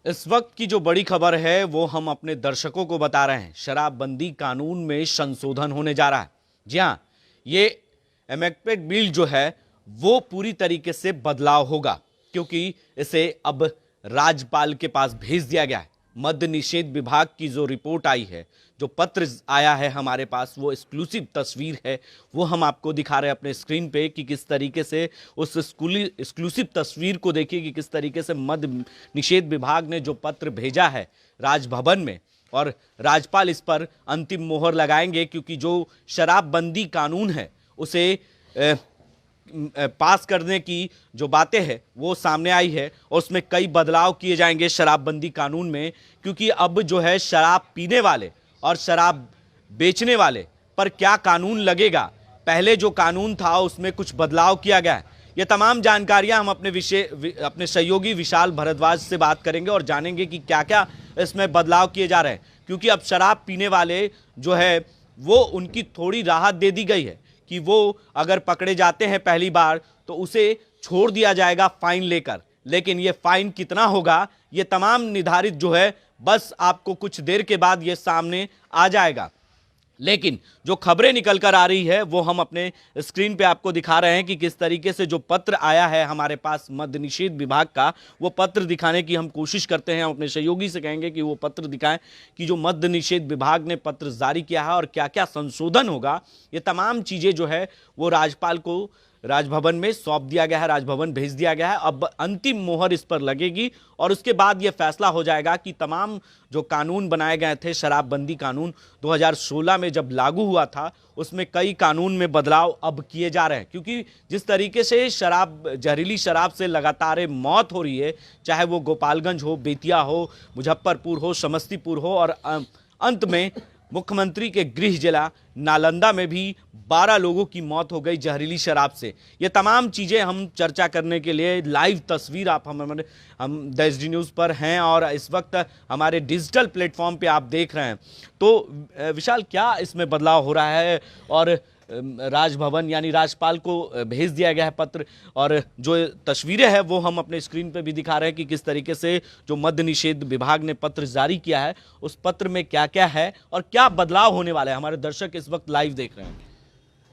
इस वक्त की जो बड़ी खबर है वो हम अपने दर्शकों को बता रहे हैं। शराबबंदी कानून में संशोधन होने जा रहा है। जी हाँ, ये एमेंडमेंट बिल जो है वो पूरी तरीके से बदलाव होगा, क्योंकि इसे अब राज्यपाल के पास भेज दिया गया है। मद्य निषेध विभाग की जो रिपोर्ट आई है, जो पत्र आया है हमारे पास, वो एक्सक्लूसिव तस्वीर है, वो हम आपको दिखा रहे हैं अपने स्क्रीन पे कि किस तरीके से उस एक्सक्लूसिव तस्वीर को देखिए कि किस तरीके से मद्य निषेध विभाग ने जो पत्र भेजा है राजभवन में, और राज्यपाल इस पर अंतिम मोहर लगाएंगे, क्योंकि जो शराबबंदी कानून है उसे पास करने की जो बातें हैं वो सामने आई है और उसमें कई बदलाव किए जाएंगे शराबबंदी कानून में, क्योंकि अब जो है शराब पीने वाले और शराब बेचने वाले पर क्या कानून लगेगा। पहले जो कानून था उसमें कुछ बदलाव किया गया है। ये तमाम जानकारियां हम अपने सहयोगी विशाल भारद्वाज से बात करेंगे और जानेंगे कि क्या क्या इसमें बदलाव किए जा रहे हैं, क्योंकि अब शराब पीने वाले जो है वो उनकी थोड़ी राहत दे दी गई है कि वो अगर पकड़े जाते हैं पहली बार तो उसे छोड़ दिया जाएगा फाइन लेकर। लेकिन ये फाइन कितना होगा ये तमाम निर्धारित जो है बस आपको कुछ देर के बाद ये सामने आ जाएगा। लेकिन जो खबरें निकल कर आ रही है वो हम अपने स्क्रीन पे आपको दिखा रहे हैं कि किस तरीके से जो पत्र आया है हमारे पास मद्य निषेध विभाग का, वो पत्र दिखाने की हम कोशिश करते हैं। हम अपने सहयोगी से कहेंगे कि वो पत्र दिखाएं कि जो मद्य निषेध विभाग ने पत्र जारी किया है और क्या क्या संशोधन होगा। ये तमाम चीज़ें जो है वो राज्यपाल को राजभवन में सौंप दिया गया है, राजभवन भेज दिया गया है। अब अंतिम मोहर इस पर लगेगी और उसके बाद यह फैसला हो जाएगा कि तमाम जो कानून बनाए गए थे, शराबबंदी कानून 2016 में जब लागू हुआ था, उसमें कई कानून में बदलाव अब किए जा रहे हैं, क्योंकि जिस तरीके से जहरीली शराब से लगातार मौत हो रही है, चाहे वो गोपालगंज हो, बेतिया हो, मुजफ्फरपुर हो, समस्तीपुर हो, और अंत में मुख्यमंत्री के गृह जिला नालंदा में भी 12 लोगों की मौत हो गई जहरीली शराब से। ये तमाम चीज़ें हम चर्चा करने के लिए लाइव तस्वीर आप हम द एसडी न्यूज़ पर हैं और इस वक्त हमारे डिजिटल प्लेटफॉर्म पे आप देख रहे हैं। तो विशाल, क्या इसमें बदलाव हो रहा है और राजभवन यानी राज्यपाल को भेज दिया गया है पत्र, और जो तस्वीरें हैं वो हम अपने स्क्रीन पे भी दिखा रहे हैं कि किस तरीके से जो मद्य निषेध विभाग ने पत्र जारी किया है उस पत्र में क्या क्या है और क्या बदलाव होने वाला है। हमारे दर्शक इस वक्त लाइव देख रहे हैं।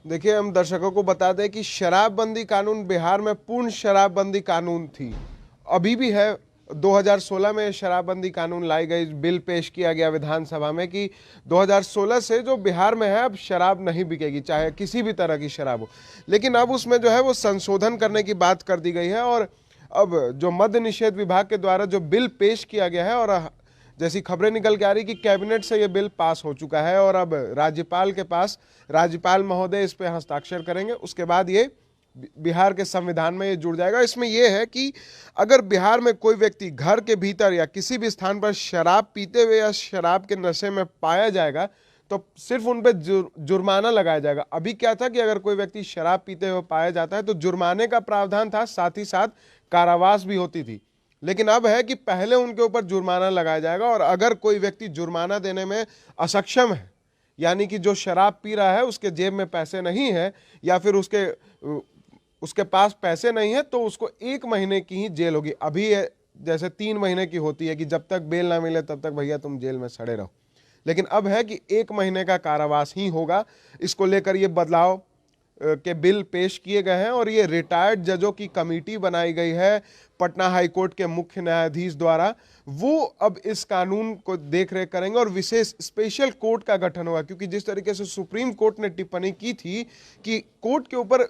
देखिए, हम दर्शकों को बता दें कि शराबबंदी कानून बिहार में पूर्ण शराबबंदी कानून थी, अभी भी है। 2016 में शराबबंदी कानून लाई गई, बिल पेश किया गया विधानसभा में कि 2016 से जो बिहार में है अब शराब नहीं बिकेगी, चाहे किसी भी तरह की शराब हो। लेकिन अब उसमें जो है वो संशोधन करने की बात कर दी गई है और अब जो मद्य निषेध विभाग के द्वारा जो बिल पेश किया गया है, और जैसी खबरें निकल के आ रही कि कैबिनेट से ये बिल पास हो चुका है और अब राज्यपाल के पास, राज्यपाल महोदय इस पे हस्ताक्षर करेंगे, उसके बाद ये बिहार के संविधान में ये जुड़ जाएगा। इसमें यह है कि अगर बिहार में कोई व्यक्ति घर के भीतर या किसी भी स्थान पर शराब पीते हुए या शराब के नशे में पाया जाएगा तो सिर्फ उन पर जुर्माना लगाया जाएगा। अभी क्या था कि अगर कोई व्यक्ति शराब पीते हुए पाया जाता है तो जुर्माने का प्रावधान था, साथ ही साथ कारावास भी होती थी। लेकिन अब है कि पहले उनके ऊपर जुर्माना लगाया जाएगा और अगर कोई व्यक्ति जुर्माना देने में असक्षम है, यानी कि जो शराब पी रहा है उसके जेब में पैसे नहीं है या फिर उसके पास पैसे नहीं है, तो उसको 1 महीने की ही जेल होगी। अभी जैसे 3 महीने की होती है कि जब तक बेल ना मिले तब तक भैया तुम जेल में सड़े रहो, लेकिन अब है कि 1 महीने का कारावास ही होगा। इसको लेकर ये बदलाव के बिल पेश किए गए हैं और ये रिटायर्ड जजों की कमेटी बनाई गई है पटना हाईकोर्ट के मुख्य न्यायाधीश द्वारा। वो अब इस कानून को देख रेख करेंगे और विशेष स्पेशल कोर्ट का गठन होगा, क्योंकि जिस तरीके से सुप्रीम कोर्ट ने टिप्पणी की थी कि कोर्ट के ऊपर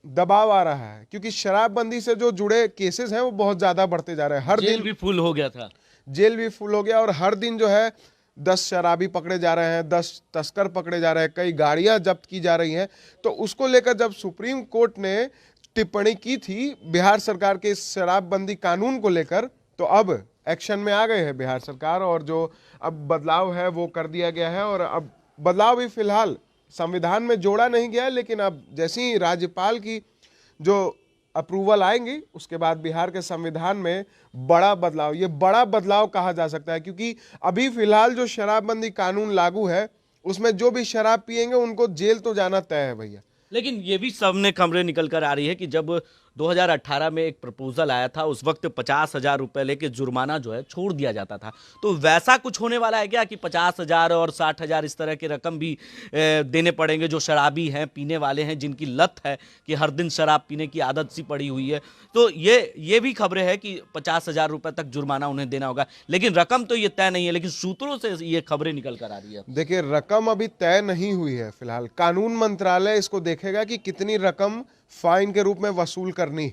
दबाव आ रहा है, क्योंकि शराबबंदी से जो जुड़े केसेस हैं वो बहुत ज्यादा बढ़ते जा रहे हैं। हर दिन भी फुल हो गया था, जेल भी फुल हो गया और हर दिन जो है 10 शराबी पकड़े जा रहे हैं, 10 तस्कर पकड़े जा रहे हैं, कई गाड़ियां जब्त की जा रही हैं। तो उसको लेकर जब सुप्रीम कोर्ट ने टिप्पणी की थी बिहार सरकार के इस शराबबंदी कानून को लेकर, तो अब एक्शन में आ गए हैं बिहार सरकार और जो अब बदलाव है वो कर दिया गया है। और अब बदलाव भी फिलहाल संविधान में जोड़ा नहीं गया है, लेकिन अब जैसे ही राज्यपाल की जो अप्रूवल आएंगी उसके बाद बिहार के संविधान में बड़ा बदलाव, ये बड़ा बदलाव कहा जा सकता है, क्योंकि अभी फिलहाल जो शराबबंदी कानून लागू है उसमें जो भी शराब पिएंगे उनको जेल तो जाना तय है भैया। लेकिन ये भी सामने खबरें निकल कर आ रही है कि जब 2018 में एक प्रपोजल आया था, उस वक्त 50,000 रुपए लेके जुर्माना जो है छोड़ दिया जाता था। तो वैसा कुछ होने वाला है क्या कि 50,000 और 60,000 इस तरह के रकम भी देने पड़ेंगे जो शराबी हैं, पीने वाले हैं, जिनकी लत है कि हर दिन शराब पीने की आदत सी पड़ी हुई है। तो ये भी खबरें हैं कि 50,000 रुपए तक जुर्माना उन्हें देना होगा, लेकिन रकम तो ये तय नहीं है, लेकिन सूत्रों से ये खबरें निकल कर आ रही है। देखिए, रकम अभी तय नहीं हुई है। फिलहाल कानून मंत्रालय इसको देखेगा कि कितनी रकम फाइन के रूप में वसूल करनी।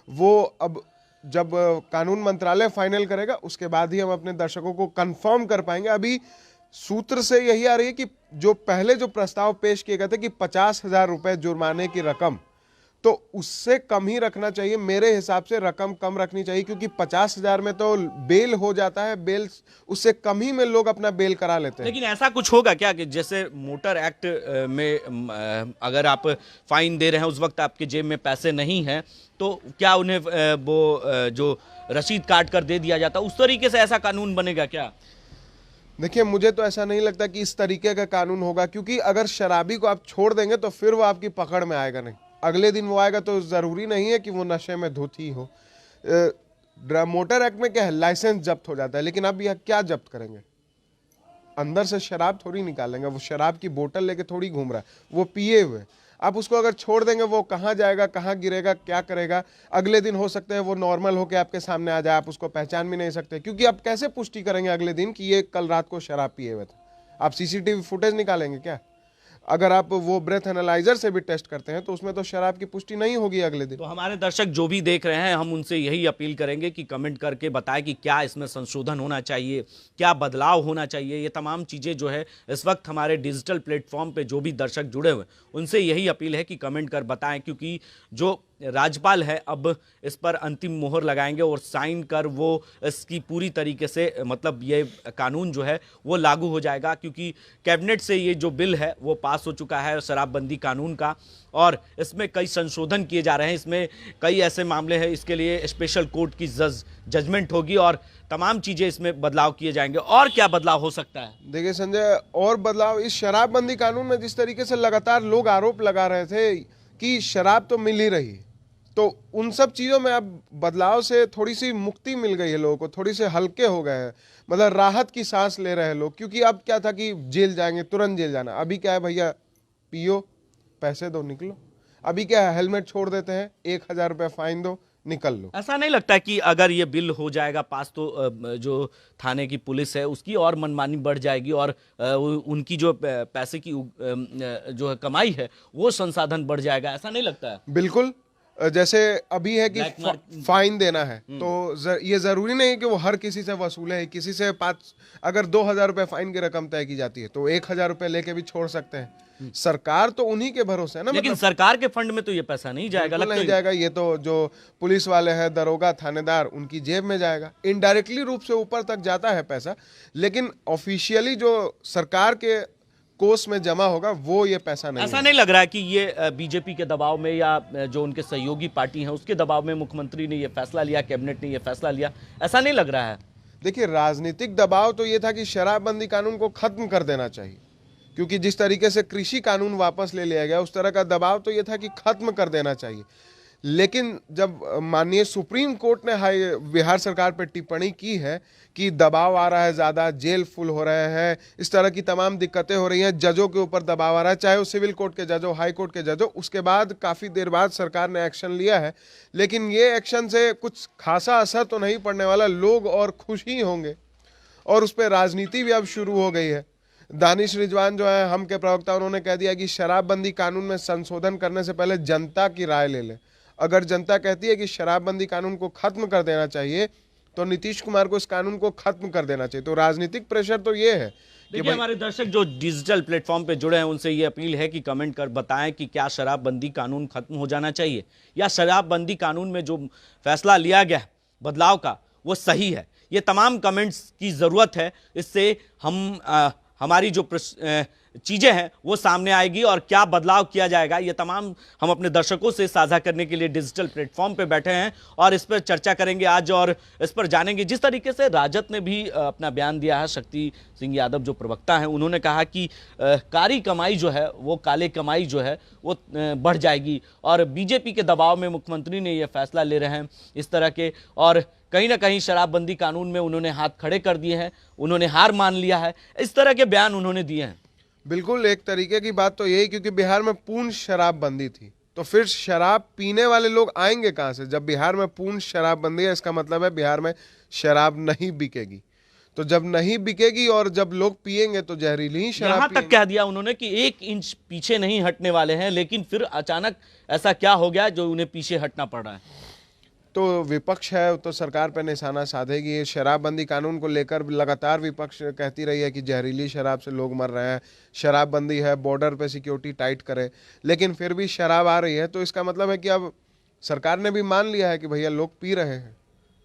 वो अब जब कानून मंत्रालय फाइनल करेगा उसके बाद ही हम अपने दर्शकों को कंफर्म कर पाएंगे। अभी सूत्र से यही आ रही है कि जो पहले जो प्रस्ताव पेश किए गए थे कि 50,000 रुपए जुर्माने की रकम, तो उससे कम ही रखना चाहिए। मेरे हिसाब से रकम कम रखनी चाहिए, क्योंकि 50,000 में तो बेल हो जाता है, बेल उससे कम ही में लोग अपना बेल करा लेते हैं। लेकिन ऐसा कुछ होगा क्या कि जैसे मोटर एक्ट में अगर आप फाइन दे रहे हैं, उस वक्त आपके जेब में पैसे नहीं हैं, तो क्या उन्हें वो जो रसीद काट कर दे दिया जाता, उस तरीके से ऐसा कानून बनेगा क्या? देखिए, मुझे तो ऐसा नहीं लगता कि इस तरीके का कानून होगा, क्योंकि अगर शराबी को आप छोड़ देंगे तो फिर वो आपकी पकड़ में आएगा नहीं। अगले दिन वो आएगा तो जरूरी नहीं है कि वो नशे में धुत ही हो। मोटर एक्ट में क्या है, लाइसेंस जब्त हो जाता है, लेकिन अब यह क्या जब्त करेंगे? अंदर से शराब थोड़ी निकालेंगे, वो शराब की बोतल लेके थोड़ी घूम रहा है, वो पिए हुए। आप उसको अगर छोड़ देंगे, वो कहाँ जाएगा, कहाँ गिरेगा, क्या करेगा? अगले दिन हो सकता है वो नॉर्मल होके आपके सामने आ जाए, आप उसको पहचान भी नहीं सकते, क्योंकि आप कैसे पुष्टि करेंगे अगले दिन कि ये कल रात को शराब पिए हुए थे? आप सीसीटीवी फुटेज निकालेंगे क्या? अगर आप वो ब्रेथ एनालाइजर से भी टेस्ट करते हैं तो उसमें तो शराब की पुष्टि नहीं होगी अगले दिन। तो हमारे दर्शक जो भी देख रहे हैं, हम उनसे यही अपील करेंगे कि कमेंट करके बताएं कि क्या इसमें संशोधन होना चाहिए, क्या बदलाव होना चाहिए। ये तमाम चीज़ें जो है इस वक्त हमारे डिजिटल प्लेटफॉर्म पे जो भी दर्शक जुड़े हुए उनसे यही अपील है कि कमेंट कर बताएं, क्योंकि जो राज्यपाल है अब इस पर अंतिम मोहर लगाएंगे और साइन कर वो इसकी पूरी तरीके से मतलब ये कानून जो है वो लागू हो जाएगा, क्योंकि कैबिनेट से ये जो बिल है वो पास हो चुका है शराबबंदी कानून का, और इसमें कई संशोधन किए जा रहे हैं। इसमें कई ऐसे मामले हैं, इसके लिए स्पेशल कोर्ट की जजमेंट होगी और तमाम चीज़ें इसमें बदलाव किए जाएंगे। और क्या बदलाव हो सकता है? देखिए संजय, और बदलाव इस शराबबंदी कानून में जिस तरीके से लगातार लोग आरोप लगा रहे थे कि शराब तो मिल ही रही, तो उन सब चीज़ों में अब बदलाव से थोड़ी सी मुक्ति मिल गई है लोगों को, थोड़ी से हल्के हो गए हैं, मतलब राहत की सांस ले रहे हैं लोग। क्योंकि अब क्या था कि जेल जाएंगे, तुरंत जेल जाना। अभी क्या है, भैया पियो, पैसे दो, निकलो। अभी क्या है, हेलमेट छोड़ देते हैं, 1,000 रुपये फाइन दो, निकल लो। ऐसा नहीं लगता कि अगर ये बिल हो जाएगा पास तो जो थाने की पुलिस है उसकी और मनमानी बढ़ जाएगी और उनकी जो पैसे की जो कमाई है वो संसाधन बढ़ जाएगा? ऐसा नहीं लगता है? बिल्कुल। जैसे अभी है कि फाइन देना है, तो ये जरूरी नहीं है कि वो हर किसी से वसूले। किसी से अगर 2,000 रुपये फाइन की रकम तय की जाती है तो 1,000 रुपये लेके भी छोड़ सकते हैं। सरकार तो उन्हीं के भरोसे है ना। लेकिन मतलब सरकार के फंड में तो ये पैसा नहीं जाएगा, लगता नहीं जाएगा। ये तो जो पुलिस वाले हैं, दरोगा, थानेदार, उनकी जेब में जाएगा। इनडायरेक्टली रूप से ऊपर तक जाता है पैसा, लेकिन ऑफिशियली जो सरकार के कोष में जमा होगा वो ये पैसा नहीं। ऐसा नहीं लग रहा है कि ये बीजेपी के दबाव में या जो उनके सहयोगी पार्टी हैं उसके दबाव में मुख्यमंत्री ने ये फैसला लिया, कैबिनेट ने ये फैसला लिया? ऐसा नहीं लग रहा है? देखिए, राजनीतिक दबाव तो ये था कि शराबबंदी कानून को खत्म कर देना चाहिए, क्योंकि जिस तरीके से कृषि कानून वापस ले लिया गया उस तरह का दबाव तो ये था कि खत्म कर देना चाहिए। लेकिन जब माननीय सुप्रीम कोर्ट ने बिहार सरकार पर टिप्पणी की है कि दबाव आ रहा है, ज़्यादा जेल फुल हो रहे हैं, इस तरह की तमाम दिक्कतें हो रही हैं, जजों के ऊपर दबाव आ रहा है, चाहे वो सिविल कोर्ट के जजों, हाई कोर्ट के जजों, उसके बाद काफ़ी देर बाद सरकार ने एक्शन लिया है। लेकिन ये एक्शन से कुछ खासा असर तो नहीं पड़ने वाला। लोग और खुश ही होंगे और उस पर राजनीति भी अब शुरू हो गई है। दानिश रिजवान जो है, हम के प्रवक्ता, उन्होंने कह दिया कि शराबबंदी कानून में संशोधन करने से पहले जनता की राय ले लें। अगर जनता कहती है कि शराबबंदी कानून को खत्म कर देना चाहिए तो नीतीश कुमार को इस कानून को खत्म कर देना चाहिए। तो राजनीतिक प्रेशर तो ये है। देखिए, हमारे दर्शक जो डिजिटल प्लेटफॉर्म पे जुड़े हैं उनसे ये अपील है कि कमेंट कर बताएं कि क्या शराबबंदी कानून खत्म हो जाना चाहिए या शराबबंदी कानून में जो फैसला लिया गया बदलाव का वो सही है। ये तमाम कमेंट्स की ज़रूरत है, इससे हमारी जो चीजें हैं वो सामने आएगी और क्या बदलाव किया जाएगा, ये तमाम हम अपने दर्शकों से साझा करने के लिए डिजिटल प्लेटफॉर्म पे बैठे हैं और इस पर चर्चा करेंगे आज और इस पर जानेंगे। जिस तरीके से राजद ने भी अपना बयान दिया है, शक्ति सिंह यादव जो प्रवक्ता हैं उन्होंने कहा कि कारी कमाई जो है वो काले कमाई जो है वो बढ़ जाएगी और बीजेपी के दबाव में मुख्यमंत्री ने यह फैसला ले रहे हैं इस तरह के, और कहीं ना कहीं शराबबंदी कानून में उन्होंने हाथ खड़े कर दिए हैं, उन्होंने हार मान लिया है, इस तरह के बयान उन्होंने दिए हैं। बिल्कुल, एक तरीके की बात तो यही, क्योंकि बिहार में पूर्ण शराबबंदी थी तो फिर शराब पीने वाले लोग आएंगे कहाँ से? जब बिहार में पूर्ण शराबबंदी है इसका मतलब है बिहार में शराब नहीं बिकेगी। तो जब नहीं बिकेगी और जब लोग पिएंगे तो जहरीली ही शराब यहां पिएंगे। तक कह दिया उन्होंने कि 1 इंच पीछे नहीं हटने वाले हैं, लेकिन फिर अचानक ऐसा क्या हो गया जो उन्हें पीछे हटना पड़ रहा है? तो विपक्ष है तो सरकार पर निशाना साधेगी। शराबबंदी कानून को लेकर लगातार विपक्ष कहती रही है कि जहरीली शराब से लोग मर रहे हैं, शराबबंदी है, बॉर्डर पे सिक्योरिटी टाइट करे, लेकिन फिर भी शराब आ रही है। तो इसका मतलब है कि अब सरकार ने भी मान लिया है कि भैया लोग पी रहे हैं,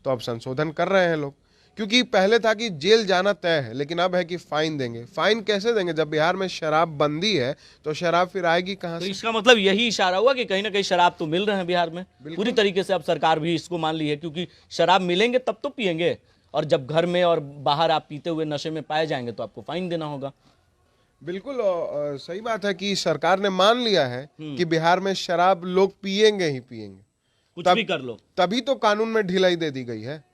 तो अब संशोधन कर रहे हैं लोग। क्योंकि पहले था कि जेल जाना तय है, लेकिन अब है कि फाइन देंगे। फाइन कैसे देंगे? जब बिहार में शराब बंदी है तो शराब फिर आएगी कहाँ तो से? इसका मतलब यही इशारा हुआ कि कहीं ना कहीं शराब तो मिल रहे हैं बिहार में पूरी तरीके से। अब सरकार भी इसको मान ली है, क्योंकि शराब मिलेंगे तब तो पिएंगे, और जब घर में और बाहर आप पीते हुए नशे में पाए जाएंगे तो आपको फाइन देना होगा। बिल्कुल सही बात है कि सरकार ने मान लिया है कि बिहार में शराब लोग पिएंगे ही पिएंगे, कुछ भी कर लो। तभी तो कानून में ढिलाई दे दी गई है।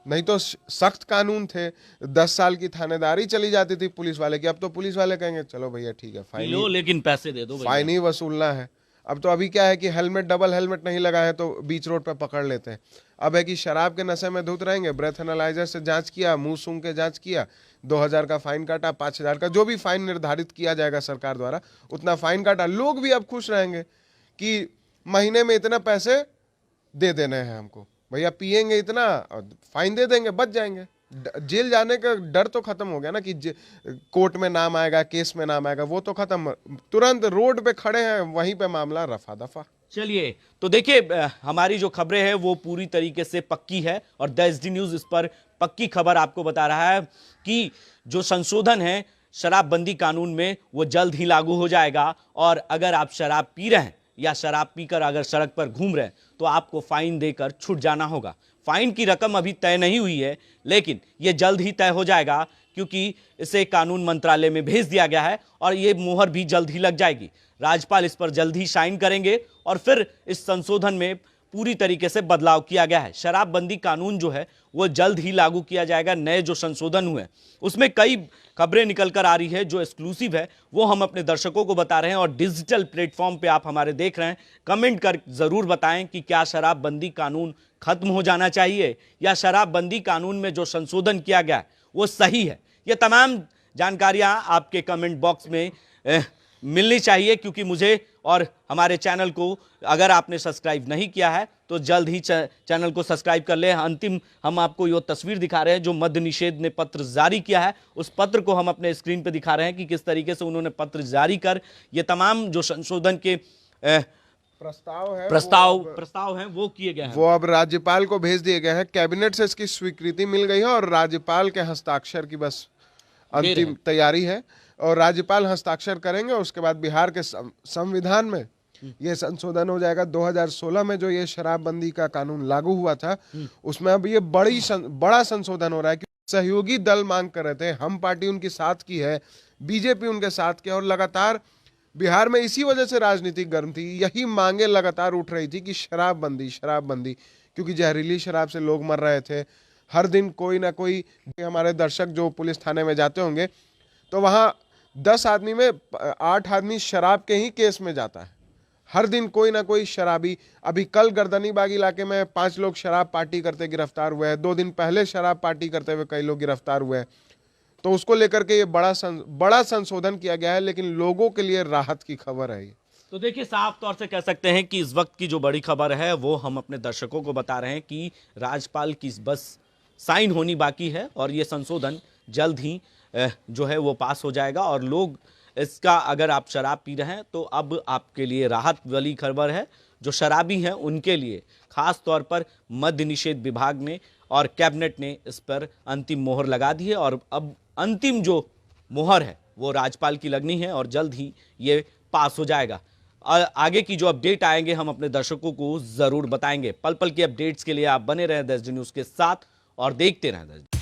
नहीं तो सख्त कानून थे, 10 साल की थानेदारी चली जाती थी पुलिस वाले की। अब तो पुलिस वाले कहेंगे चलो भैया ठीक है, फाइन लो लेकिन पैसे दे दो, फाइन ही वसूलना है। अब तो अभी क्या है कि हेलमेट, डबल हेलमेट नहीं लगाए तो बीच रोड पे पकड़ लेते हैं। अब है कि शराब के नशे में धुत रहेंगे, ब्रेथ एनालाइजर से जांच किया, मुंह सूंघ के जांच किया, 2000 का फाइन काटा, 5000 का जो भी फाइन निर्धारित किया जाएगा सरकार द्वारा उतना फाइन काटा। लोग भी अब खुश रहेंगे कि महीने में इतना पैसे दे देने हैं हमको, भैया पिएंगे इतना और फाइन दे देंगे, बच जाएंगे। जेल जाने का डर तो खत्म हो गया ना कि कोर्ट में नाम आएगा, केस में नाम आएगा, वो तो खत्म। तुरंत रोड पे खड़े हैं, वहीं पे मामला रफा दफा। चलिए तो देखिए, हमारी जो खबरें हैं वो पूरी तरीके से पक्की है और द एसडी न्यूज इस पर पक्की खबर आपको बता रहा है कि जो संशोधन है शराबबंदी कानून में वो जल्द ही लागू हो जाएगा, और अगर आप शराब पी रहे हैं या शराब पीकर अगर सड़क पर घूम रहे हैं तो आपको फाइन देकर छूट जाना होगा। फाइन की रकम अभी तय नहीं हुई है, लेकिन यह जल्द ही तय हो जाएगा, क्योंकि इसे कानून मंत्रालय में भेज दिया गया है और ये मोहर भी जल्द ही लग जाएगी। राज्यपाल इस पर जल्द ही साइन करेंगे और फिर इस संशोधन में पूरी तरीके से बदलाव किया गया है। शराबबंदी कानून जो है वो जल्द ही लागू किया जाएगा। नए जो संशोधन हुए उसमें कई खबरें निकल कर आ रही है, जो एक्सक्लूसिव है वो हम अपने दर्शकों को बता रहे हैं और डिजिटल प्लेटफॉर्म पे आप हमारे देख रहे हैं। कमेंट कर जरूर बताएं कि क्या शराबबंदी कानून खत्म हो जाना चाहिए या शराबबंदी कानून में जो संशोधन किया गया वो सही है। ये तमाम जानकारियां आपके कमेंट बॉक्स में मिलनी चाहिए, क्योंकि मुझे और हमारे चैनल को अगर आपने सब्सक्राइब नहीं किया है तो जल्द ही चैनल को सब्सक्राइब कर ले। अंतिम हम आपको ये तस्वीर दिखा रहे हैं जो मद्य निषेध ने पत्र जारी किया है, उस पत्र को हम अपने स्क्रीन पे दिखा रहे हैं कि किस तरीके से उन्होंने पत्र जारी कर ये तमाम जो संशोधन के प्रस्ताव हैं वो किए गए हैं, वो अब राज्यपाल को भेज दिए गए हैं। कैबिनेट से इसकी स्वीकृति मिल गई है और राज्यपाल के हस्ताक्षर की बस अंतिम तैयारी है और राज्यपाल हस्ताक्षर करेंगे। उसके बाद बिहार के संविधान में ये संशोधन हो जाएगा। 2016 में जो ये शराबबंदी का कानून लागू हुआ था उसमें अब ये बड़ा संशोधन हो रहा है। क्योंकि सहयोगी दल मांग कर रहे थे, हम पार्टी उनके साथ की है, बीजेपी उनके साथ की है, और लगातार बिहार में इसी वजह से राजनीतिक गर्म थी। यही मांगे लगातार उठ रही थी कि शराबबंदी, क्योंकि जहरीली शराब से लोग मर रहे थे। हर दिन कोई ना कोई, हमारे दर्शक जो पुलिस थाने में जाते होंगे तो वहाँ 10 आदमी में 8 आदमी शराब के ही केस में जाता है। हर दिन कोई ना कोई शराबी। अभी कल गर्दनीबाग इलाके में 5 लोग शराब पार्टी करते गिरफ्तार हुए हैं। 2 दिन पहले शराब पार्टी करते हुए कई लोग गिरफ्तार हुए हैं। तो उसको लेकर के ये बड़ा संशोधन किया गया है, लेकिन लोगों के लिए राहत की खबर है ये। तो देखिए, साफ तौर से कह सकते हैं कि इस वक्त की जो बड़ी खबर है वो हम अपने दर्शकों को बता रहे हैं कि राज्यपाल की बस साइन होनी बाकी है और ये संशोधन जल्द ही जो है वो पास हो जाएगा। और लोग इसका, अगर आप शराब पी रहे हैं तो अब आपके लिए राहत वाली खबर है। जो शराबी हैं उनके लिए खास तौर पर मद्य निषेध विभाग ने और कैबिनेट ने इस पर अंतिम मोहर लगा दी है और अब अंतिम जो मुहर है वो राज्यपाल की लगनी है और जल्द ही ये पास हो जाएगा। आगे की जो अपडेट आएंगे हम अपने दर्शकों को जरूर बताएंगे। पल पल की अपडेट्स के लिए आप बने रहें 10 न्यूज के साथ और देखते रहें 10